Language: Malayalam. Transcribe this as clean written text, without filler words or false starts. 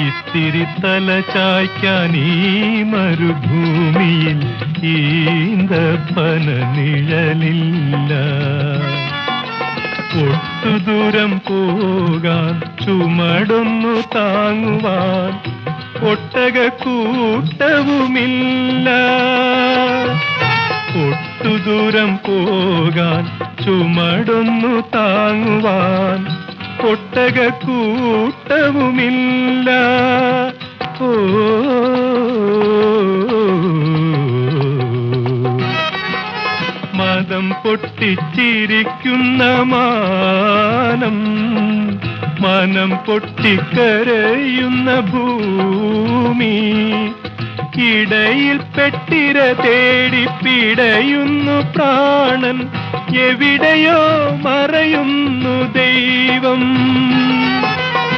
ഇത്തിരി തല ചായ്ക്കാൻ ഈ മരുഭൂമിയിൽ ഈന്തപ്പന നിഴലില്ല. ഒട്ടുദൂരം പോകാൻ ചുമടൊന്നു താങ്ങുവാൻ ഒട്ടകക്കൂട്ടവുമില്ല. ഒട്ടുദൂരം പോകാൻ ചുമടൊന്നു താങ്ങുവാൻ ഒട്ടകക്കൂട്ടവുമില്ല. ഓ മദം പൊട്ടിച്ചിരിക്കുന്ന മാനം, മനം പൊട്ടിക്കരയുന്ന ഭൂമി, ഇടയിൽ പെട്ടിര തേടി പിടയുന്നു പ്രാണൻ, എവിടെയോ മറയുന്നു ദൈവം.